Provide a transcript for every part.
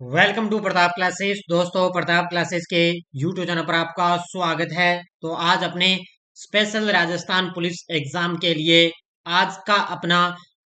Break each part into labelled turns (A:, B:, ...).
A: Welcome to Pratap classes. दोस्तों, Pratap classes के YouTube channel पर आपका स्वागत है। तो आज अपने स्पेशल राजस्थान पुलिस एग्जाम के लिए आज का अपना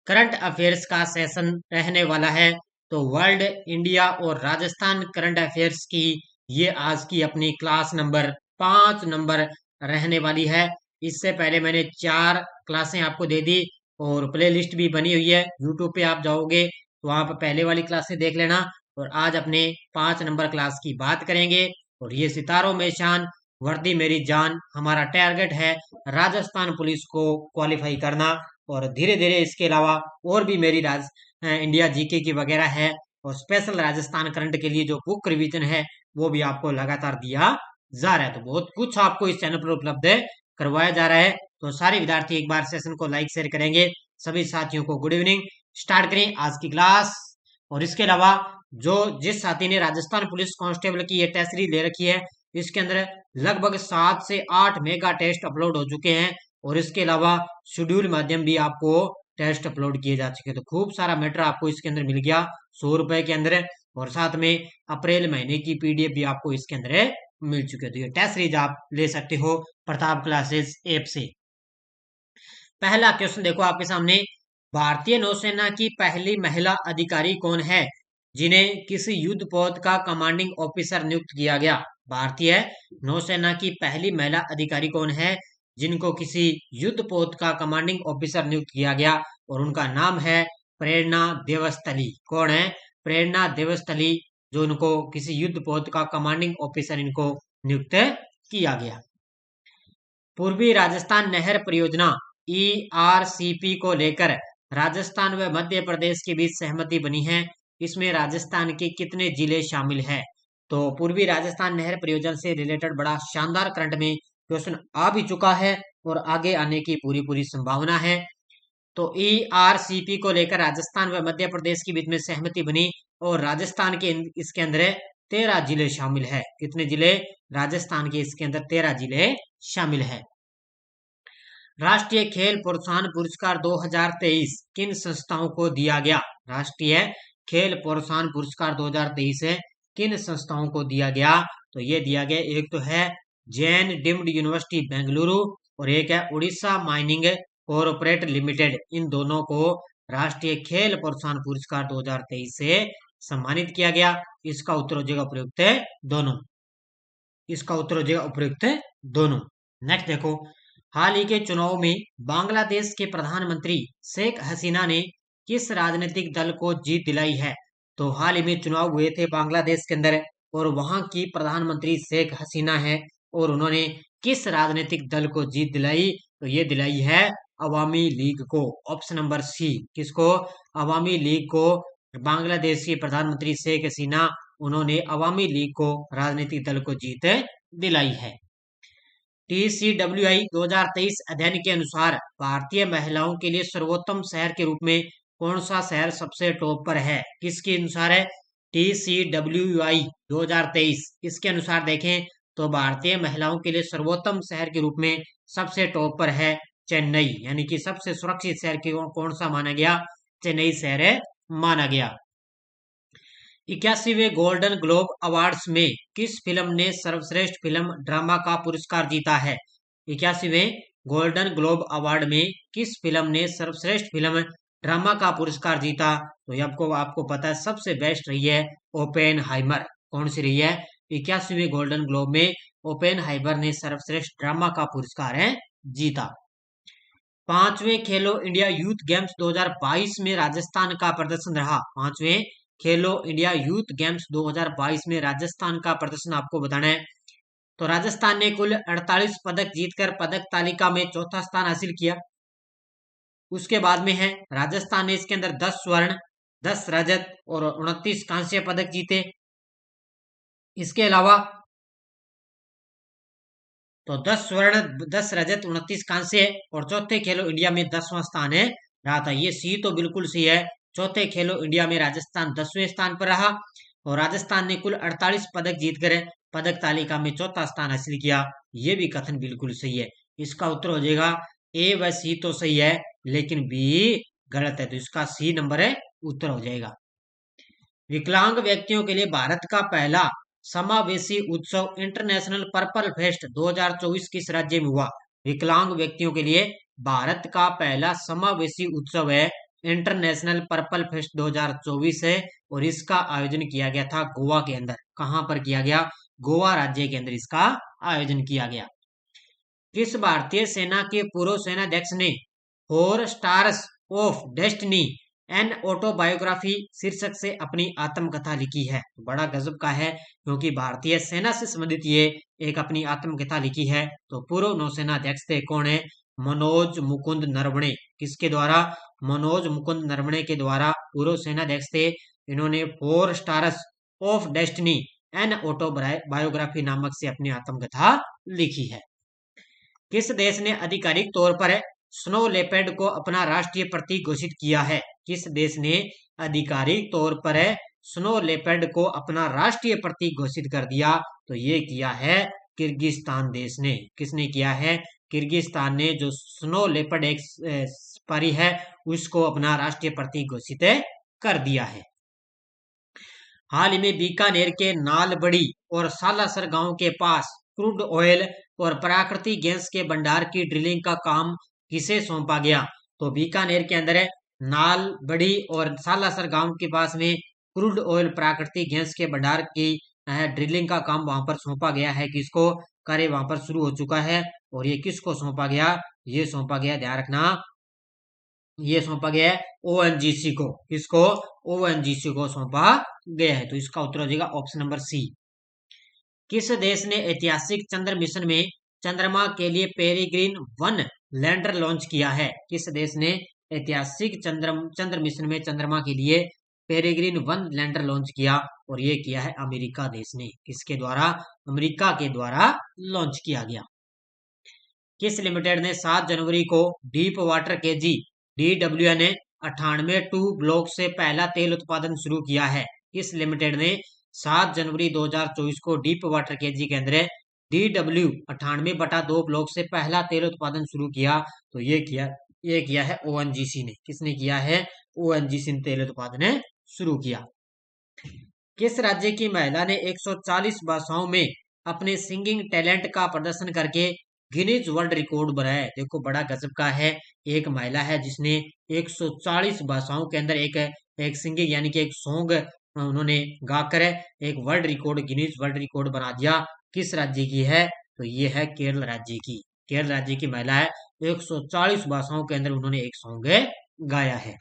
A: करंट अफेयर्स का सेशन रहने वाला है। तो वर्ल्ड, इंडिया और राजस्थान करंट अफेयर्स की ये आज की अपनी क्लास नंबर 5 नंबर रहने वाली है। इससे पहले मैंने 4 क्लासें आपको दे दी और प्ले लिस्ट भी बनी हुई है। यूट्यूब पे आप जाओगे तो वहां पर पहले वाली क्लासें देख लेना। और आज अपने 5 नंबर क्लास की बात करेंगे। और ये सितारों में शान, वर्दी मेरी जान, हमारा टारगेट है राजस्थान पुलिस को क्वालिफाई करना। और धीरे धीरे इसके अलावा और भी मेरी इंडिया जीके की वगैरह है। और स्पेशल राजस्थान करंट के लिए जो बुक रिवीजन है वो भी आपको लगातार दिया जा रहा है। तो बहुत कुछ आपको इस चैनल पर उपलब्ध है, करवाया जा रहा है। तो सारे विद्यार्थी एक बार सेशन को लाइक शेयर करेंगे। सभी साथियों को गुड इवनिंग। स्टार्ट करें आज की क्लास। और इसके अलावा जो जिस साथी ने राजस्थान पुलिस कांस्टेबल की ये टेस्ट सीरीज ले रखी है, इसके अंदर लगभग 7 से 8 मेगा टेस्ट अपलोड हो चुके हैं। और इसके अलावा शेड्यूल माध्यम भी आपको टेस्ट अपलोड किए जा चुके हैं। तो खूब सारा मैटर आपको इसके अंदर मिल गया 100 रुपए के अंदर। और साथ में अप्रैल महीने की पीडीएफ भी आपको इसके अंदर मिल चुकी है। तो ये टेस्ट सीरीज आप ले सकते हो प्रताप क्लासेस ऐप से। पहला क्वेश्चन देखो आपके सामने। भारतीय नौसेना की पहली महिला अधिकारी कौन है जिन्हें किसी युद्ध पोत का कमांडिंग ऑफिसर नियुक्त किया गया? भारतीय नौसेना की पहली महिला अधिकारी कौन है जिनको किसी युद्ध पोत का कमांडिंग ऑफिसर नियुक्त किया गया? और उनका नाम है प्रेरणा देवस्थली। कौन है? प्रेरणा देवस्थली, जो उनको किसी युद्ध पोत का कमांडिंग ऑफिसर इनको नियुक्त किया गया। पूर्वी राजस्थान नहर परियोजना ERCP को लेकर राजस्थान व मध्य प्रदेश के बीच सहमति बनी है। इसमें राजस्थान के कितने जिले शामिल है? तो पूर्वी राजस्थान नहर परियोजना से रिलेटेड बड़ा शानदार करंट में क्वेश्चन आ भी चुका है और आगे आने की पूरी पूरी संभावना है। तो ERCP को लेकर राजस्थान व मध्य प्रदेश के बीच में सहमति बनी और राजस्थान के इसके अंदर 13 जिले शामिल है। कितने जिले? राजस्थान के इसके अंदर 13 जिले शामिल है। राष्ट्रीय खेल प्रोत्साहन पुरस्कार 2023 किन संस्थाओं को दिया गया? राष्ट्रीय खेल प्रोत्साहन पुरस्कार 2023 है किन संस्थाओं को दिया गया? तो ये दिया गया, एक तो है जैन डीम्ड यूनिवर्सिटी बेंगलुरु और एक है उड़ीसा माइनिंग कॉरपोरेट लिमिटेड। इन दोनों को राष्ट्रीय खेल प्रोत्साहन पुरस्कार 2023 से सम्मानित किया गया। इसका उत्तर हो जाएगा उपयुक्त है दोनों। इसका उत्तर हो जाएगा उपयुक्त है दोनों। नेक्स्ट देखो, हाल ही के चुनाव में बांग्लादेश के प्रधानमंत्री शेख हसीना ने किस राजनीतिक दल को जीत दिलाई है? तो हाल ही में चुनाव हुए थे बांग्लादेश के अंदर और वहां की प्रधानमंत्री शेख हसीना है और उन्होंने किस राजनीतिक दल को जीत दिलाई? तो ये दिलाई है अवामी लीग को। Option number C. किसको? अवामी लीग को। बांग्लादेश की प्रधानमंत्री शेख हसीना, उन्होंने अवामी लीग को राजनीतिक दल को जीत दिलाई है। TCWI 2023 अध्ययन के अनुसार भारतीय महिलाओं के लिए सर्वोत्तम शहर के रूप में कौन सा शहर सबसे टॉप पर है? किसके अनुसार है? TCWI 2023, इसके अनुसार देखें तो भारतीय महिलाओं के लिए सर्वोत्तम शहर के रूप में सबसे टॉप पर है चेन्नई। यानी कि सबसे सुरक्षित शहर कौन सा माना गया? चेन्नई शहर माना गया। 81वें गोल्डन ग्लोब अवार्ड्स में किस फिल्म ने सर्वश्रेष्ठ फिल्म ड्रामा का पुरस्कार जीता है? 81वें गोल्डन ग्लोब अवार्ड में किस फिल्म ने सर्वश्रेष्ठ फिल्म ड्रामा का पुरस्कार जीता? तो ये आपको आपको पता है, सबसे बेस्ट रही है ओपेनहाइमर। कौन सी रही है? 81वें गोल्डन ग्लोब में ओपेनहाइमर ने सर्वश्रेष्ठ ड्रामा का पुरस्कार जीता। 5वें खेलो इंडिया यूथ गेम्स 2022 में राजस्थान का प्रदर्शन रहा। 5वें खेलो इंडिया यूथ गेम्स 2022 में राजस्थान का प्रदर्शन आपको बताना है। तो राजस्थान ने कुल 48 पदक जीतकर पदक तालिका में चौथा स्थान हासिल किया। उसके बाद में है राजस्थान ने इसके अंदर 10 स्वर्ण, 10 रजत और 29 कांस्य पदक जीते। इसके अलावा तो 10 स्वर्ण, 10 रजत, 29 कांस्य और चौथे खेलो इंडिया में 10वां स्थान रहा था। ये सी तो बिल्कुल सही है। चौथे खेलो इंडिया में राजस्थान 10वें स्थान पर रहा और राजस्थान ने कुल 48 पदक जीतकर पदक तालिका में चौथा स्थान हासिल किया। ये भी कथन बिल्कुल सही है। इसका उत्तर हो जाएगा ए व सी तो सही है लेकिन बी गलत है, तो इसका सी नंबर उत्तर हो जाएगा। विकलांग व्यक्तियों के लिए भारत का पहला समावेशी उत्सव इंटरनेशनल पर्पल फेस्ट 2024 किस राज्य में हुआ? विकलांग व्यक्तियों के लिए भारत का पहला समावेशी उत्सव है इंटरनेशनल पर्पल फेस्ट 2024 है, और इसका आयोजन किया गया था गोवा के अंदर। कहां पर किया गया? गोवा राज्य के अंदर इसका आयोजन किया गया। किस भारतीय सेना के पूर्व सेनाध्यक्ष ने four stars of destiny an autobiography शीर्षक से अपनी आत्मकथा लिखी है? बड़ा गजब का है, क्योंकि भारतीय सेना से संबंधित ये एक अपनी आत्मकथा लिखी है। तो पूर्व नौसेना अध्यक्ष थे, कौन है? मनोज मुकुंद नरवणे। किसके द्वारा? मनोज मुकुंद नरवणे के द्वारा पूर्व सेनाध्यक्ष थे। इन्होंने four stars of destiny an autobiography नामक से अपनी आत्मकथा लिखी है। किस देश ने आधिकारिक तौर पर स्नो लेपर्ड को अपना राष्ट्रीय प्रतीक घोषित किया है? किस देश ने आधिकारिक तौर पर स्नो लेपर्ड को अपना राष्ट्रीय प्रतीक घोषित कर दिया? तो ये किया है किर्गिस्तान देश ने। किसने किया है? किर्गिस्तान ने, जो स्नो लेपर्ड एक परी है, उसको अपना राष्ट्रीय प्रतीक घोषित कर दिया है। हाल ही में बीकानेर के नालबड़ी और सालासर गांव के पास क्रूड ऑयल और प्राकृतिक गैस के भंडार की ड्रिलिंग का काम किसे सौंपा गया? तो बीकानेर के अंदर नालबड़ी और सालासर गांव के पास में क्रूड ऑयल प्राकृतिक गैस के भंडार की ड्रिलिंग का काम वहां पर सौंपा गया है। किसको? कार्य वहां पर शुरू हो चुका है। और ये किसको सौंपा गया? ये सौंपा गया, ध्यान रखना, ये सौंपा गया है ओएनजीसी को। किसको? ओएनजीसी को सौंपा गया है। तो इसका उत्तर हो जाएगा ऑप्शन नंबर सी। किस देश ने ऐतिहासिक चंद्र मिशन में चंद्रमा के लिए पेरिग्रीन 1 लैंडर लॉन्च किया है? किस देश ने ऐतिहासिक चंद्र मिशन में चंद्रमा के लिए पेरिग्रीन 1 लैंडर लॉन्च किया? और ये किया है अमेरिका देश ने। किसके द्वारा? अमेरिका के द्वारा लॉन्च किया गया। किस लिमिटेड ने 7 जनवरी को deep water KG DWN 98 block से पहला तेल उत्पादन शुरू किया है? किस लिमिटेड ने 7 जनवरी 2024 को डीप वाटर केजी के अंदर DW 98/2 ब्लॉक से पहला तेल उत्पादन शुरू किया? तो ये किया है ओएनजीसी ने। किसने किया है? ओएनजीसी ने तेल उत्पादन शुरू किया। किस राज्य की महिला ने 140 भाषाओं में अपने सिंगिंग टैलेंट का प्रदर्शन करके गिनीज वर्ल्ड रिकॉर्ड बनाया है? देखो, बड़ा गजब का है। एक महिला है जिसने 140 भाषाओं के अंदर एक सिंगिंग यानी कि एक सॉन्ग उन्होंने गाकर एक world record, Guinness world record बना दिया। किस राज्य की है? तो ये है केरल राज्य की। केरल राज्य की महिला है, 140 भाषाओं के अंदर उन्होंने एक सॉन्ग गाया है।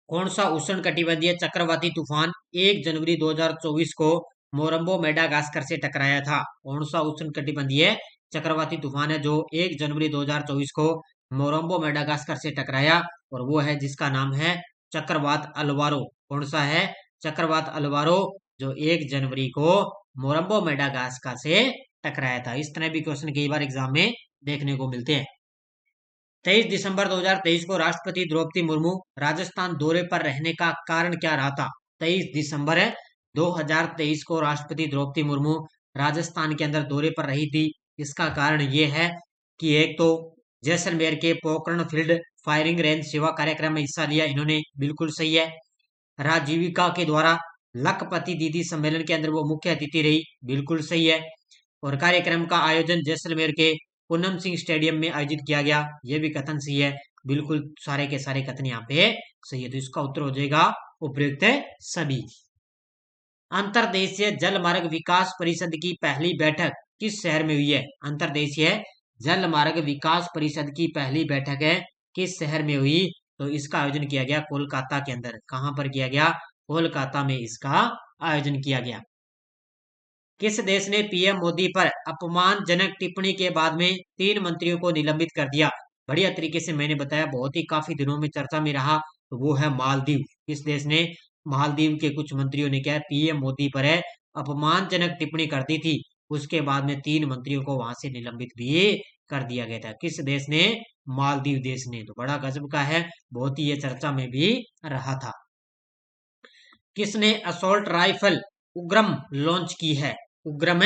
A: कौन सा उष्ण कटिबंधीय चक्रवाती तूफान 1 जनवरी 2024 को मोरम्बो मेडागास्कर से टकराया था? कौन सा उष्ण कटिबंधीय चक्रवाती तूफान है जो 1 जनवरी 2024 को मोरम्बो मेडागास्कर से टकराया? और वो है जिसका नाम है चक्रवात अल्वारो। कौन सा है? चक्रवात अल्वारो, जो 1 जनवरी को मोरम्बो मेडागास्कर से टकराया था। इस तरह भी क्वेश्चन कई बार एग्जाम में देखने को मिलते हैं। 23 दिसंबर 2023 को राष्ट्रपति द्रौपदी मुर्मू राजस्थान दौरे पर रहने का कारण क्या रहा था? 23 दिसंबर 2023 को राष्ट्रपति द्रौपदी मुर्मू राजस्थान के अंदर दौरे पर रही थी। इसका कारण ये है कि एक तो जैसलमेर के पोखरण फील्ड फायरिंग रेंज सेवा कार्यक्रम में हिस्सा लिया इन्होंने, बिल्कुल सही है। राजीविका के द्वारा लखपति दीदी सम्मेलन के अंदर वो मुख्य अतिथि रही, बिल्कुल सही है। और कार्यक्रम का आयोजन जैसलमेर के पूनम सिंह स्टेडियम में आयोजित किया गया, यह भी कथन सही है। बिल्कुल सारे के सारे कथन यहाँ पे सही है। तो इसका उत्तर हो जाएगा उपयुक्त सभी। अंतरदेशीय जल मार्ग विकास परिषद की पहली बैठक किस शहर में हुई है? अंतरदेशीय जल मार्ग विकास परिषद की पहली बैठक है किस शहर में हुई? तो इसका आयोजन किया गया कोलकाता के अंदर। कहां पर किया गया? कोलकाता में इसका आयोजन किया गया। किस देश ने पीएम मोदी पर अपमानजनक टिप्पणी के बाद में 3 मंत्रियों को निलंबित कर दिया? बढ़िया तरीके से मैंने बताया, बहुत ही काफी दिनों में चर्चा में रहा, तो वो है मालदीव। किस देश ने? मालदीव के कुछ मंत्रियों ने क्या पीएम मोदी पर अपमानजनक टिप्पणी कर दी थी, उसके बाद में 3 मंत्रियों को वहां से निलंबित भी कर दिया गया था। किस देश ने? मालदीव देश ने। तो बड़ा गजब का है, बहुत ही ये चर्चा में भी रहा था। किसने असॉल्ट राइफल उग्रम लॉन्च की है? उग्रम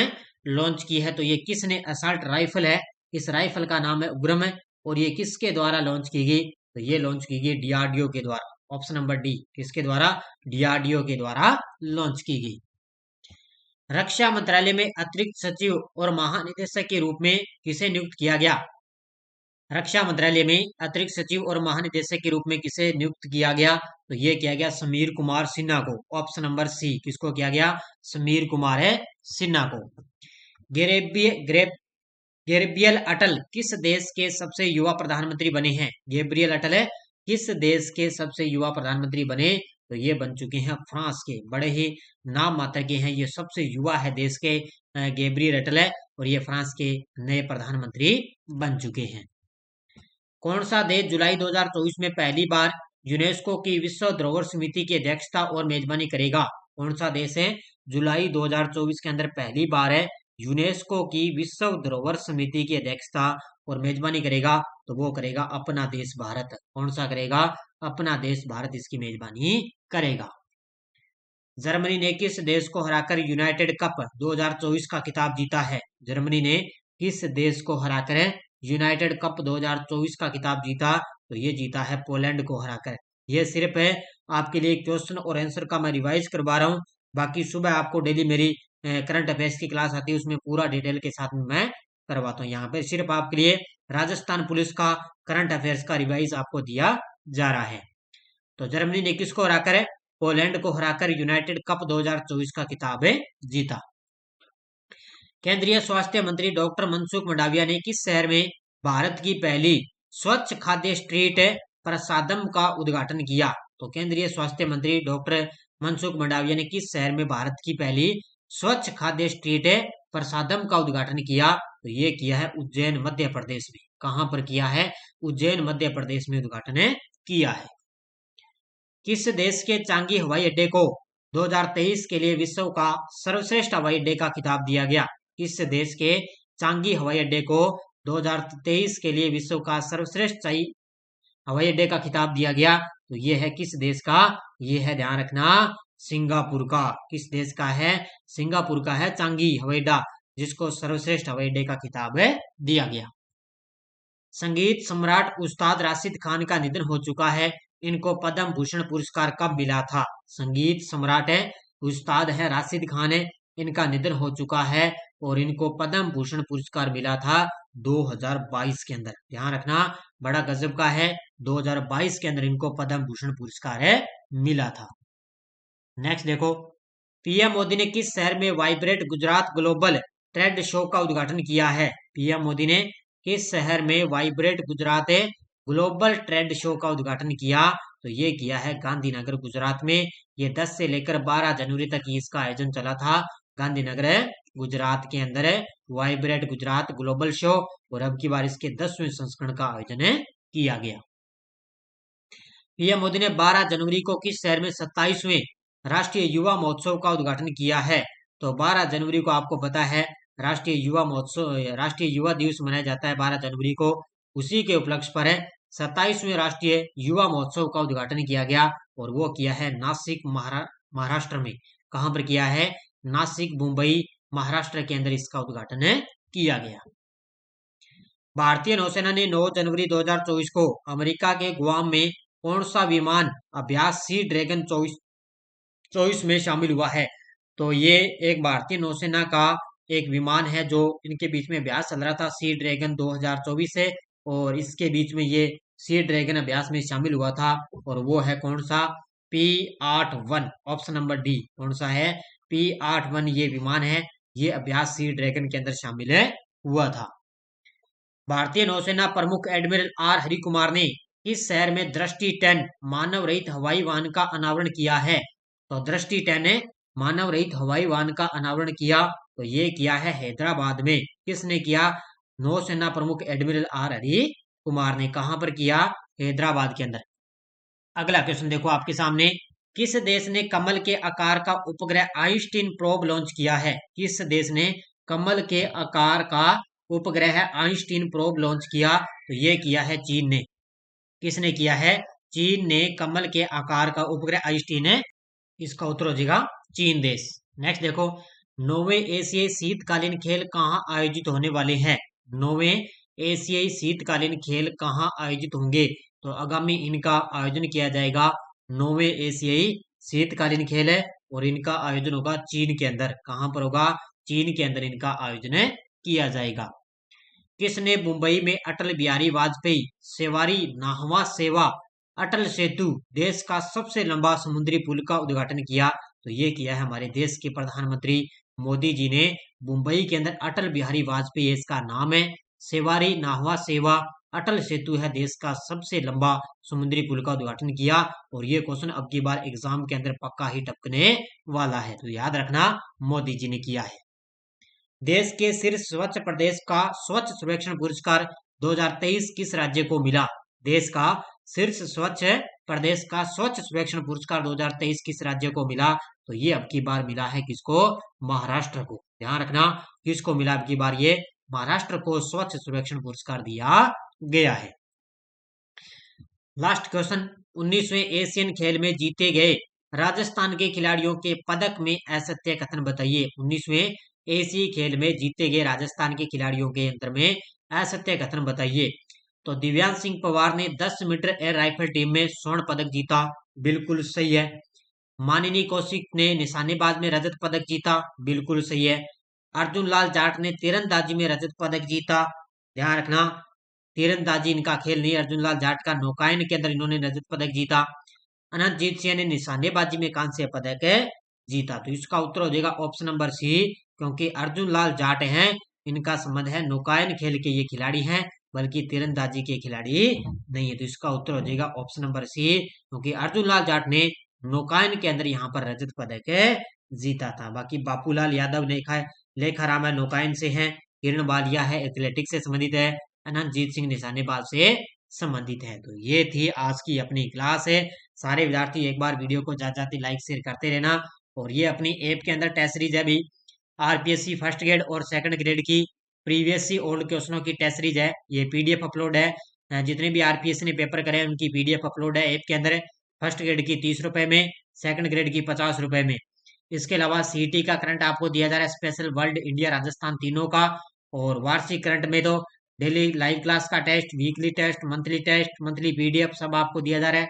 A: लॉन्च की है, तो ये किसने? असॉल्ट राइफल है, इस राइफल का नाम है उग्रम है। और ये किसके द्वारा लॉन्च की गई? तो ये लॉन्च की गई DRDO के द्वारा। ऑप्शन नंबर डी, किसके द्वारा? डीआरडीओ के द्वारा लॉन्च की गई। रक्षा मंत्रालय में अतिरिक्त सचिव और महानिदेशक के रूप में किसे नियुक्त किया गया? रक्षा मंत्रालय में अतिरिक्त सचिव और महानिदेशक के रूप में किसे नियुक्त किया गया? तो ये किया गया समीर कुमार सिन्हा को, ऑप्शन नंबर सी, किसको किया गया? समीर कुमार है सिन्हा को। गैब्रियल अटल किस देश के सबसे युवा प्रधानमंत्री बने हैं? गैब्रियल अटल है किस देश के सबसे युवा प्रधानमंत्री बने? तो ये बन चुके हैं फ्रांस के। बड़े ही नाम मात्र के हैं, ये सबसे युवा है देश के गैब्रियल अटल है, और ये फ्रांस के नए प्रधानमंत्री बन चुके हैं। कौन सा देश जुलाई 2024 में पहली बार यूनेस्को की विश्व धरोहर समिति की अध्यक्षता और मेजबानी करेगा? कौन सा देश है जुलाई 2024 के अंदर पहली बार है यूनेस्को की विश्व धरोहर समिति की अध्यक्षता और मेजबानी करेगा? तो वो करेगा अपना देश भारत। कौन सा करेगा? अपना देश भारत इसकी मेजबानी करेगा। जर्मनी ने किस देश को हराकर यूनाइटेड कप 2024 का खिताब जीता है? जर्मनी ने किस देश को हराकर यूनाइटेड कप 2024 का खिताब जीता? तो ये जीता है पोलैंड को हराकर। ये सिर्फ है आपके लिए क्वेश्चन और आंसर का मैं रिवाइज करवा रहा हूँ। बाकी सुबह आपको डेली मेरी करंट अफेयर्स की क्लास आती है, उसमें पूरा डिटेल के साथ मैं करवाता हूँ। यहाँ पे सिर्फ आपके लिए राजस्थान पुलिस का करंट अफेयर्स का रिवाइज आपको दिया जा रहा है। तो जर्मनी ने किसको हराकर पोलैंड को हराकर यूनाइटेड कप 2024 का खिताब जीता। केंद्रीय स्वास्थ्य मंत्री डॉक्टर मनसुख मंडाविया ने किस शहर में भारत की पहली स्वच्छ खाद्य स्ट्रीट प्रसादम का उद्घाटन किया? तो केंद्रीय स्वास्थ्य मंत्री डॉक्टर मनसुख मंडाविया ने किस शहर में भारत की पहली स्वच्छ खाद्य स्ट्रीट प्रसादम का उद्घाटन किया? तो ये किया है उज्जैन मध्य प्रदेश में। कहां पर किया है? उज्जैन मध्य प्रदेश में उद्घाटन किया है। किस देश के चांगी हवाई अड्डे को 2023 के लिए विश्व का सर्वश्रेष्ठ हवाई अड्डे का खिताब दिया गया? किस देश के चांगी हवाई अड्डे को 2023 के लिए विश्व का सर्वश्रेष्ठ हवाई अड्डे का खिताब दिया गया? तो ये है किस देश का? ये है, ध्यान रखना, सिंगापुर का। किस देश का है? सिंगापुर का है चांगी हवाई अड्डा, जिसको सर्वश्रेष्ठ हवाई अड्डे का खिताब दिया गया। संगीत सम्राट उस्ताद राशिद खान का निधन हो चुका है, इनको पद्म भूषण पुरस्कार कब मिला था? संगीत सम्राट है उस्ताद है राशिद खान है, इनका निधन हो चुका है और इनको पद्म भूषण पुरस्कार मिला था 2022 के अंदर। ध्यान रखना, बड़ा गजब का है, 2022 के अंदर इनको पद्म भूषण पुरस्कार मिला था। नेक्स्ट देखो, पीएम मोदी ने किस शहर में vibrate Gujarat global trade show का उद्घाटन किया है? पीएम मोदी ने किस शहर में vibrate Gujarat global trade show का उद्घाटन किया? तो ये किया है गांधीनगर गुजरात में। ये 10 से लेकर 12 जनवरी तक इसका आयोजन चला था गांधीनगर गुजरात के अंदर वाइब्रेट गुजरात ग्लोबल शो, और अब की बार इसके 10वें संस्करण का आयोजन किया गया। पीएम मोदी ने 12 जनवरी को किस शहर में 27वें राष्ट्रीय युवा महोत्सव का उद्घाटन किया है? तो 12 जनवरी को आपको पता है राष्ट्रीय युवा महोत्सव, राष्ट्रीय युवा दिवस मनाया जाता है 12 जनवरी को। उसी के उपलक्ष्य पर 27वें राष्ट्रीय युवा महोत्सव का उद्घाटन किया गया, और वो किया है नासिक महाराष्ट्र में। कहां पर किया है? नासिक मुंबई महाराष्ट्र के अंदर इसका उद्घाटन किया गया। भारतीय नौसेना ने 9 जनवरी 2024 को अमेरिका के गुआम में कौन सा विमान अभ्यास सी ड्रैगन 24 में शामिल हुआ है? तो ये एक भारतीय नौसेना का एक विमान है जो इनके बीच में अभ्यास चल रहा था, सी ड्रैगन 2024 है, और इसके बीच में ये सी ड्रैगन अभ्यास में शामिल हुआ था, और वो है कौन सा? P-81, option number D. कौन सा है? P-81 ये विमान है, ये अभ्यास सी ड्रैगन के अंदर शामिल हुआ था। भारतीय नौसेना प्रमुख एडमिरल आर हरि कुमार ने किस शहर में दृष्टि 10 मानव रहित हवाई वाहन का अनावरण किया है? तो दृष्टि 10 ने मानव रहित हवाई वाहन का अनावरण किया, तो ये किया है हैदराबाद में। किसने किया? नौसेना प्रमुख एडमिरल आर हरि कुमार ने। कहां पर किया? हैदराबाद के अंदर। अगला क्वेश्चन देखो आपके सामने, किस देश ने कमल के आकार का उपग्रह आइंस्टीन प्रोब लॉन्च किया है? किस देश ने कमल के आकार का उपग्रह आइंस्टीन प्रोब लॉन्च किया? तो ये किया है चीन ने। किसने किया है? चीन ने कमल के आकार का उपग्रह आइंस्टीन इसका उत्तर हो जाएगा चीन देश। नेक्स्ट देखो, 9वें एशियाई शीतकालीन खेल कहाँ आयोजित होने वाले हैं? 9वें एशियाई शीतकालीन खेल कहाँ आयोजित होंगे? तो आगामी इनका आयोजन किया जाएगा 9वें एशियाई शीतकालीन खेल है और इनका आयोजन होगा चीन के अंदर। कहां पर होगा? चीन के अंदर इनका आयोजन किया जाएगा। किसने मुंबई में अटल बिहारी वाजपेयी सेवारी नाहवा सेवा अटल सेतु देश का सबसे लंबा समुद्री पुल का उद्घाटन किया? तो ये किया है हमारे देश के प्रधानमंत्री मोदी जी ने। मुंबई के अंदर अटल बिहारी वाजपेयी इसका नाम है। सेवारी नाहवा सेवा अटल सेतु है देश का सबसे लंबा समुद्री पुल का उद्घाटन किया। और ये क्वेश्चन अब की बार एग्जाम के अंदर पक्का ही टपकने वाला है, तो याद रखना मोदी जी ने किया है। देश के शीर्ष स्वच्छ प्रदेश का स्वच्छ सर्वेक्षण पुरस्कार 2023 किस राज्य को मिला? देश का शीर्ष स्वच्छ प्रदेश का स्वच्छ सर्वेक्षण पुरस्कार 2023 किस राज्य को मिला? तो ये अब की बार मिला है किसको? महाराष्ट्र को। ध्यान रखना किसको मिला अब की बार? ये महाराष्ट्र को स्वच्छ सर्वेक्षण पुरस्कार दिया गया है। लास्ट क्वेश्चन, 19वें एशियन खेल में जीते गए राजस्थान के खिलाड़ियों के पदक में असत्य कथन बताइए। 19वें एशियाई खेल में जीते गए राजस्थान के खिलाड़ियों के अंतर में असत्य कथन बताइए। तो दिव्यांश सिंह पवार ने 10 मीटर एयर राइफल टीम में स्वर्ण पदक जीता, बिल्कुल सही है। मानिनी कौशिक ने निशानेबाज में रजत पदक जीता, बिल्कुल सही है। अर्जुन लाल जाट ने तीरंदाजी में रजत पदक जीता, ध्यान रखना तीरंदाजी इनका खेल नहीं, अर्जुन लाल जाट का नौकायन के अंदर इन्होंने रजत पदक जीता। अनंतजीत सिंह ने निशानेबाजी में कांस्य पदक जीता। तो इसका उत्तर हो जाएगा ऑप्शन नंबर सी, क्योंकि अर्जुन लाल जाट हैं, इनका संबंध है नौकायन खेल के ये खिलाड़ी हैं, बल्कि तीरंदाजी के खिलाड़ी नहीं है। तो इसका उत्तर हो जाएगा ऑप्शन नंबर सी, क्योंकि अर्जुन लाल जाट ने नौकायन के अंदर यहाँ पर रजत पदक जीता था। बाकी बापूलाल यादव लेखाराम है नौकायन से हैं, किरण बालिया है एथलेटिक्स से संबंधित है, अनंतजीत सिंह निशानेबाज से संबंधित है। तो ये थी आज की अपनी क्लास है। सारे विद्यार्थी एक बार वीडियो को जाते लाइक शेयर करते रहना। और ये अपनी ऐप के अंदर टेस्ट सीरीज है अभी, आरपीएससी फर्स्ट ग्रेड और सेकंड ग्रेड की प्रीवियस ओल्ड क्वेश्चनों की टेस्ट सीरीज है। ये पीडीएफ अपलोड है, जितने भी आरपीएससी ने पेपर करे हैं उनकी पीडीएफ अपलोड है ऐप के अंदर। फर्स्ट ग्रेड की 30 रुपए में, सेकंड ग्रेड की 50 रुपए में। इसके अलावा सीईटी का करंट आपको दिया जा रहा है, स्पेशल वर्ल्ड इंडिया राजस्थान तीनों का। और वार्षिक करंट में तो डेली लाइव क्लास का test, weekly test, monthly PDF सब आपको दिया जा रहा है।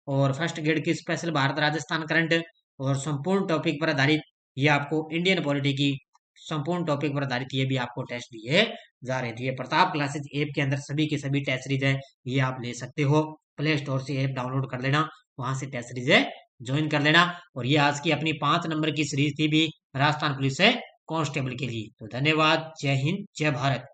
A: और फर्स्ट ग्रेड की स्पेशल भारत राजस्थान करंट और संपूर्ण टॉपिक पर आधारित ये आपको इंडियन पॉलिटी की संपूर्ण टॉपिक पर आधारित ये भी आपको टेस्ट दिए जा रहे थे। ये प्रताप क्लासेज ऐप के अंदर सभी की सभी टेस्ट सीरीज है, ये आप ले सकते हो। प्ले स्टोर से ऐप डाउनलोड कर लेना, वहां से टेस्ट सीरीज ज्वाइन कर लेना। और ये आज की अपनी 5 नंबर की सीरीज थी भी राजस्थान पुलिस से कांस्टेबल के लिए। तो धन्यवाद, जय हिंद, जय भारत।